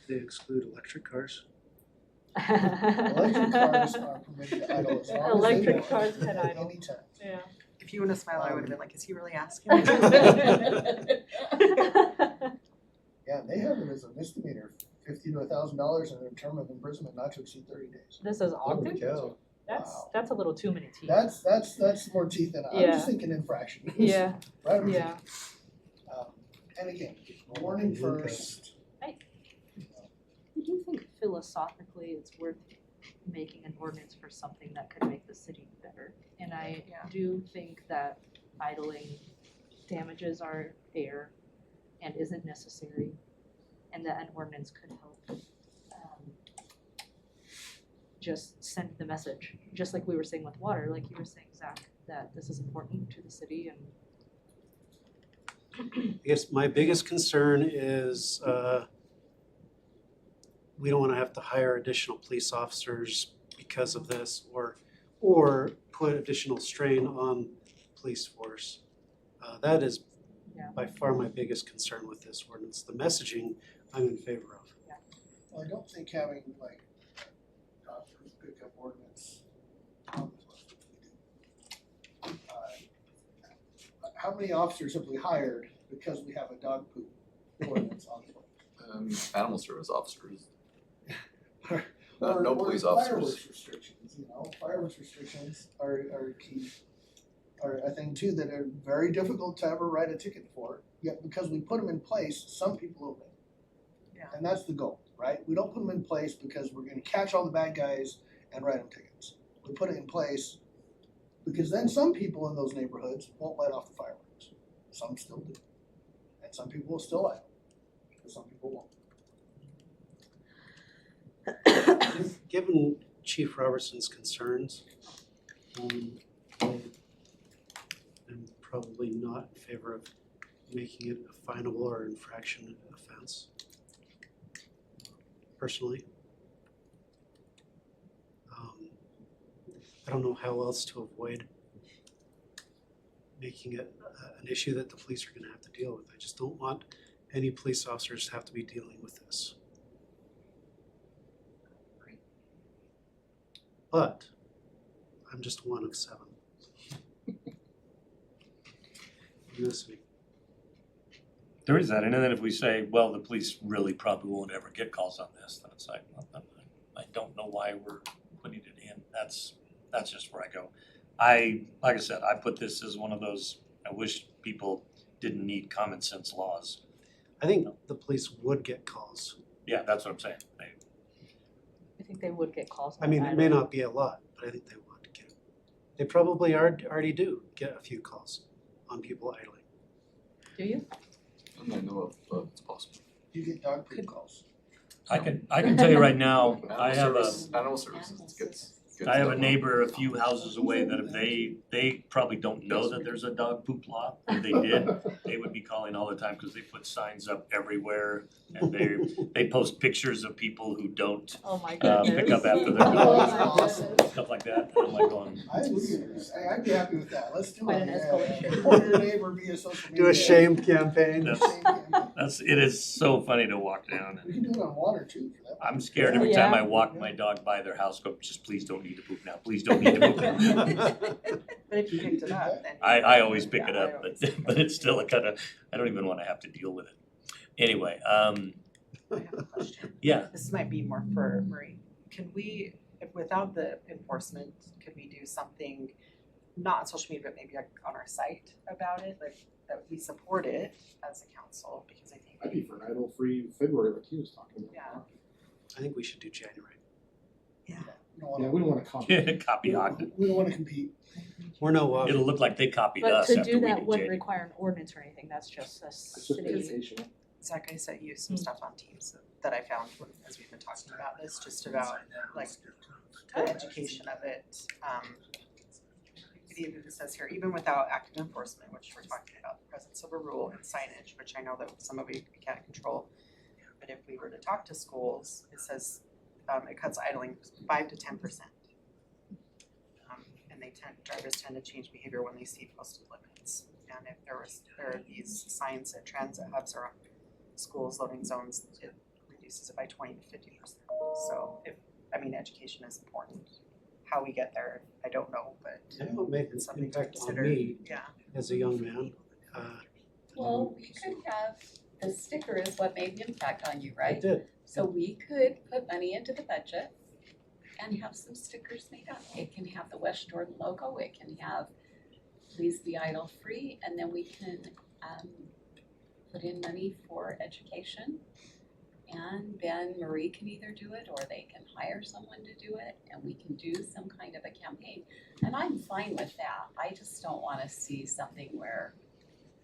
They exclude electric cars.
Electric cars are permitted to idle as long as they
Electric
want,
cars can
at
idle.
any time.
Yeah.
if you wouldn't have smiled, I would have been like, is he really asking?
Yeah, they have it as a misdemeanor, $50 to $1,000 and a term of imprisonment not to exceed 30 days.
This is
Holy
Ogden?
cow.
That's a little too many teeth.
That's more teeth than I'm
Yeah.
just thinking infraction.
Yeah,
Right over
yeah.
And again, warning first.
I do think philosophically it's worth making an ordinance for something that could make the city better. And I do think that idling damages our air and isn't necessary, and that an ordinance could help just send the message, just like we were saying with water, like you were saying, Zach, that this is important to the city and
I guess my biggest concern is we don't wanna have to hire additional police officers because of this or put additional strain on police force. That is
Yeah.
by far my biggest concern with this ordinance. The messaging I'm in favor of.
Well, I don't think having like dog food pickup ordinance. How many officers have we hired because we have a dog poop ordinance on it?
Animal service officers,
Or-
no
or
police officers.
Fireworks restrictions, fireworks restrictions are key. Are a thing too that are very difficult to ever write a ticket for, yet because we put them in place, some people obey.
Yeah.
And that's the goal, right? We don't put them in place because we're gonna catch all the bad guys and write them tickets. We put it in place because then some people in those neighborhoods won't light off the fireworks. Some still do. And some people will still light them, but some people won't.
Given Chief Robertson's concerns, I'm probably not in favor of making it a finable or infraction offense. personally. I don't know how else to avoid making it an issue that the police are gonna have to deal with. I just don't want any police officers to have to be dealing with this. But I'm just one of 7. This week.
There is that, and then if we say, well, the police really probably won't ever get calls on this, then it's like, well, I don't know why we're putting it in. That's just where I go. Like I said, I put this as one of those, I wish people didn't need common sense laws.
I think the police would get calls.
Yeah, that's what I'm saying.
I think they would get calls
I
on
mean, it
idling.
may not be a lot, but I think they would get. They probably already do get a few calls on people idling.
Do you?
And I know of, but it's possible.
You get dog poop calls.
I can tell you right now,
Animal services gets
I have a
stuff.
neighbor a few houses away that if they probably don't know that there's a dog poop law. If they did, they would be calling all the time because they put signs up everywhere and they post pictures of people who don't
Oh my goodness.
pick up after their
Oh
dogs,
my goodness.
stuff like that. And I'm like going,
I'd be happy with that, let's do
Quite
it.
an escalation.
Report your neighbor via social media.
Do a shame campaign.
it is so funny to walk down.
We can do it on water too, for that.
I'm scared every time
Yeah.
I walk my dog by their house, go, just please don't need to poop now, please don't need to poop now.
But if you picked it up, then.
I always pick it
Yeah, I
up,
always
but
pick it
but
up.
it's still a kind of, I don't even wanna have to deal with it. Anyway,
I have a question.
yeah,
This might be more for Marie. Can we, if without the enforcement, could we do something, not on social media, but maybe like on our site about it, like that we support it as a council, because I think.
I'd be for an idle-free February like he was talking about.
Yeah.
I think we should do January.
We don't
Yeah,
wanna,
we don't wanna compete.
copy Ogden.
we don't wanna compete.
We're no
It'll look like they copied
But
us
to
after
do
we
that
did
wouldn't
January.
require an ordinance or anything, that's just a
It's just
city.
educational.
Zach, I sent you some stuff on Teams that I found as we've been talking about this, just about like the education of it. It even says here, even without active enforcement, which we're talking about, the presence of a rule and signage, which I know that some of we can't control. But if we were to talk to schools, it says it cuts idling 5 to 10%. And drivers tend to change behavior when they see posted limits. And if there are these signs at transit hubs or schools, loading zones, it reduces it by 20 to 50%. So education is important. How we get there, I don't know, but
I know it made an
it's something to
impact on
consider.
me
Yeah.
as a young man.
Well, we could have, the sticker is what made the impact on you,
I
right?
did.
So we could put money into the budget and have some stickers made up. It can have the West Jordan logo, it can have Please Be Idle Free, and then we can put in money for education. And then Marie can either do it or they can hire someone to do it, and we can do some kind of a campaign. And I'm fine with that. I just don't wanna see something where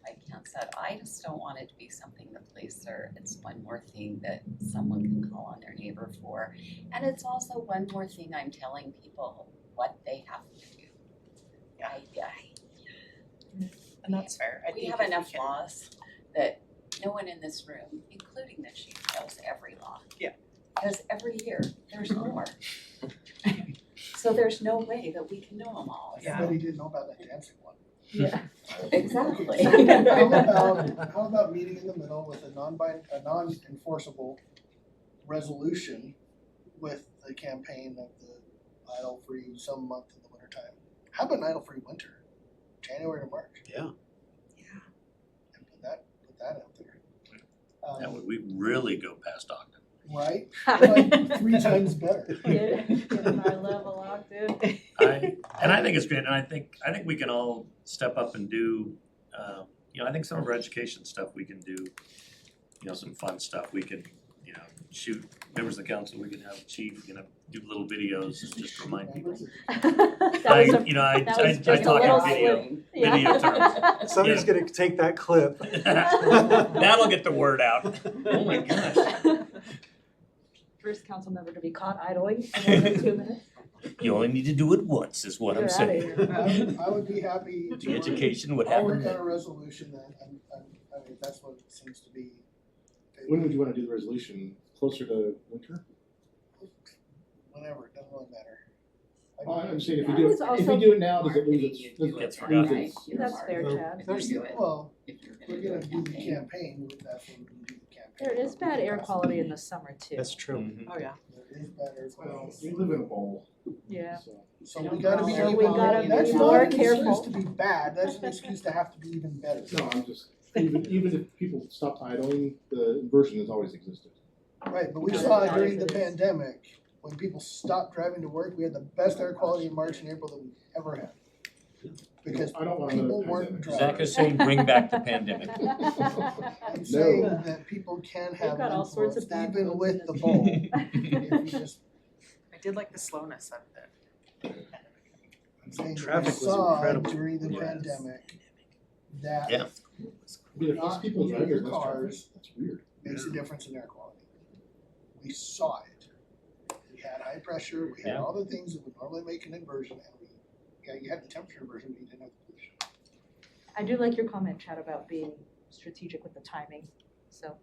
I can't say, I just don't want it to be something the police are, it's one more thing that someone can call on their neighbor for. And it's also one more thing I'm telling people what they have to do.
And that's fair. I
We
think
have
if
enough
can-
laws that no one in this room, including the chief, knows every law.
Yeah.
Because every year, there's more. So there's no way that we can know them all.
Yeah.
Everybody didn't know about that dancing one.
Yeah, exactly.
How about meeting in the middle with a non-enforceable resolution with the campaign of the idle-free some month in the wintertime? How about an idle-free winter, January to March?
Yeah.
And put that out there.
That way we really go past Ogden.
Right? Like 3 times better.
Get a high level Ogden.
And I think it's great, and I think we can all step up and do, I think some of our education stuff we can do, some fun stuff, we can, shoot members of the council, we can have the chief, do little videos and just remind people. I talk in video terms.
Somebody's gonna take that clip.
That'll get the word out. Oh my gosh.
First council member to be caught idling for more than 2 minutes.
You only need to do it once, is what I'm
You're outta
saying.
here.
I would be happy to.
The education would
I'll work
happen.
on a resolution that, that's what it seems to be.
When would you wanna do the resolution? closer to winter?
Whatever, it doesn't really matter.
I'm saying if we
I
do
was
it, if
also-
we do it now, does it lose
Marketing,
its,
you
does
do
it
Gets
it
forgotten.
right,
lose its?
you're
That's fair,
smart.
Chad.
If you're doing it,
Well,
if you're
we're
gonna do
gonna
a
do the
campaign.
campaign, that's when we do the campaign.
There is bad air quality in the summer too.
That's true.
Mhm.
Oh, yeah.
There is bad air
Well,
quality.
we live in a bowl,
Yeah.
so.
So we gotta be,
So we gotta
that's
be
not
more
an excuse
careful.
to be bad, that's an excuse to have to be even better.
No, I'm just, even if people stop idling, the inversion has always existed.
Right, but we
Yeah.
saw it
Yeah.
during the pandemic, when people stopped driving to work, we had the best air quality in March and April that we've ever had. Because
I don't want another
people weren't
pandemic.
driving.
Zach is saying bring back the pandemic.
I'm saying that people can have
got all sorts of
influence
bad
even
roads
with
in
the
this
bowl, if you just,
I did like the slowness of it.
I'm saying that we
Traffic was
saw
incredible.
during the
Yes.
pandemic that
Yeah.
I mean, if these people drive
your
their cars,
cars
that's weird.
makes a difference in air quality. We saw it. We had high pressure, we had
Yeah.
all the things that would normally make an inversion, and you had the temperature inversion, but you didn't have the pollution.
I do like your comment, Chad, about being strategic with the timing, so.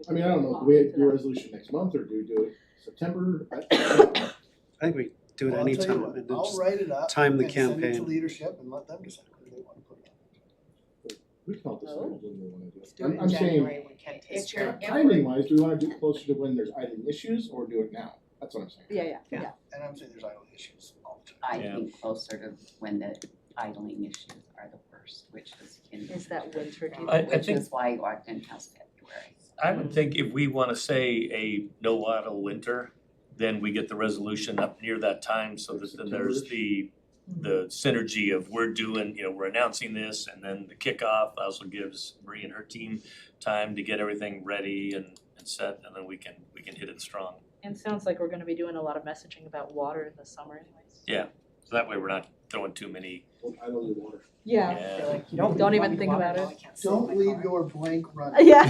I mean, I don't know, do we do a resolution next month, or do we do it September? I
I think we do it
Well, I'll tell you
anytime
what,
and then
I'll
just
write it up
time the
and send it to
campaign.
leadership and let them decide whether they wanna put it on.
We can all decide
Oh.
when we wanna do
Let's
it.
do it in
I'm saying,
January when Kent
If
is
you're-
chair.
timing wise, do we wanna do it closer to when there's idling issues, or do it now? That's what I'm saying.
Yeah.
And I'm saying there's idle issues all the time.
I
Yeah.
think closer to when the idling issues are the worst, which is in.
Is that winter, do you
I
Which
think-
is why Ogden has February.
I would think if we wanna say a no idle winter, then we get the resolution up near that time so that then there's the synergy of we're doing, we're announcing this and then the kickoff also gives Marie and her team time to get everything ready and set, and then we can hit it strong.
And sounds like we're gonna be doing a lot of messaging about water in the summer anyways.
Yeah, so that way we're not throwing too many,
I don't need water.
Yeah.
yeah.
Don't even think about it.
Don't leave your blank running.
Yeah.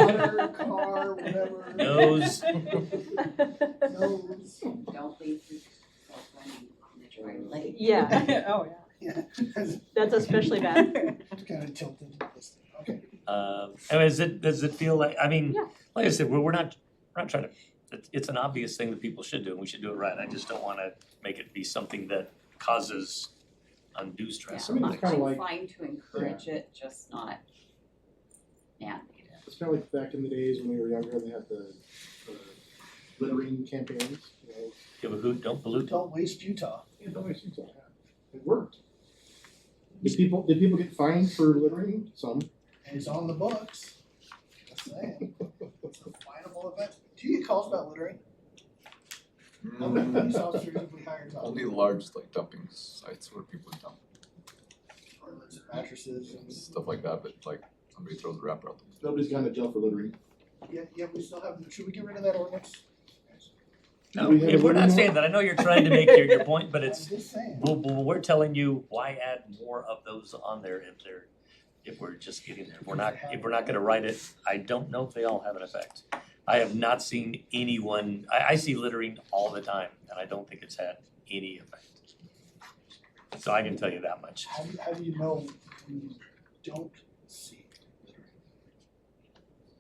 Water, car, whatever.
Nose.
Nose.
Don't leave yourself running on the dry lake.
Yeah,
Oh, yeah.
Yeah.
that's especially bad.
Kind of tilted to this, okay.
And does it feel like, I mean,
Yeah.
like I said, we're not trying to, it's an obvious thing that people should do, and we should do it right. I just don't wanna make it be something that causes undue stress.
I mean, it's kinda like-
I'm fine to encourage it, just not mandate it.
It's kinda like back in the days when we were younger, they had the littering campaigns,
Give a hoot, don't pollute.
Don't waste Utah.
Yeah, don't waste your time. It worked. Did people get fined for littering? Some.
And it's on the books. Just saying. It's a finable event. Do you get calls about littering? How many police officers have we hired? to-
Only large like dumping sites where people dump
Toilets and mattresses and.
stuff like that, but like somebody throws a wrapper out.
Nobody's gone to jail for littering.
Yeah, we still have, should we get rid of that ordinance?
No,
We have
we're not
one
saying that. I know you're trying to make your point, but it's,
I'm just saying.
we're telling you, why add more of those on there if we're just getting there. If we're not gonna write it, I don't know if they all have an effect. I have not seen anyone, I see littering all the time, and I don't think it's had any effect. So I can tell you that much.
How do you know when you don't see littering?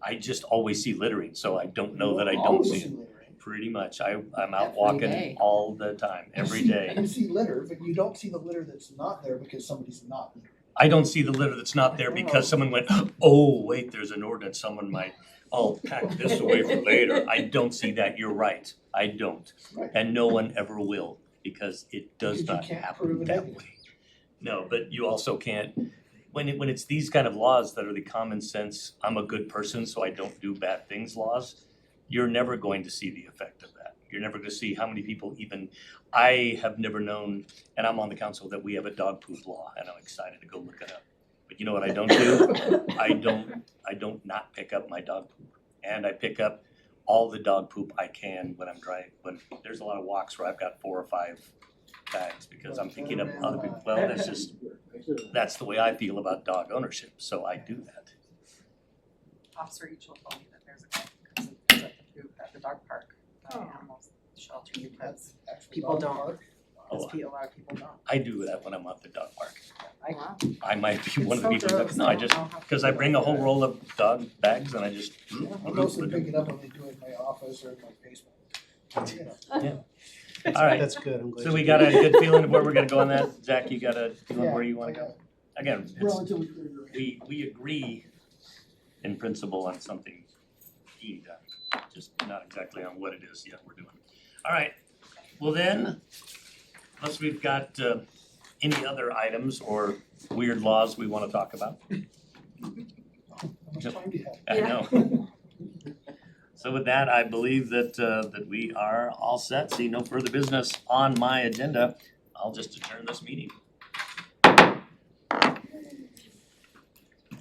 I just always see littering, so I don't know that I
You
don't
always
see it.
littering.
Pretty much. I'm out
Every
walking
day.
all the time, every
You see-
day.
You see litter, but you don't see the litter that's not there because somebody's not littering.
I don't see the litter that's not there because someone went, oh, wait, there's an ordinance, someone might, I'll pack this away for later. I don't see that, you're right, I don't.
Right.
And no one ever will, because it does
Because you
not
can't
happen
prove it
that
anyway.
way. No, but you also can't, when it's these kind of laws that are the common sense, I'm a good person, so I don't do bad things laws, you're never going to see the effect of that. You're never gonna see how many people even, I have never known, and I'm on the council, that we have a dog poop law, and I'm excited to go look it up. But you know what I don't do? I don't not pick up my dog poop. And I pick up all the dog poop I can when I'm driving, when there's a lot of walks where I've got 4 or 5 bags, because I'm picking up other people, well, that's the way I feel about dog ownership, so I do that.
Officer Eachel told me that there's a guy who picks up the poop at the dog park,
Oh.
animal shelter, because
Actual
people
dog
don't.
park.
Oh,
as a lot of people don't.
I do that when I'm at the dog park.
Wow.
I might be one of the
It's
people
so
that,
gross.
no, I just,
don't know how
cause I
people
bring a
do
whole
it.
roll of dog bags and I just.
I mostly pick it up when they do it in my office or in my basement. You know.
All right,
That's good, I'm glad
so
you
we
did
got a
that.
good feeling of where we're gonna go on that. Zach, you got a feeling where you wanna
Yeah,
go? Again, it's,
relatively clear direction.
we agree in principle on something being done, just not exactly on what it is yet we're doing. All right, well then, unless we've got any other items or weird laws we wanna talk about,
How much time do you have?
I know. So with that, I believe that we are all set. See no further business on my agenda. I'll just adjourn this meeting.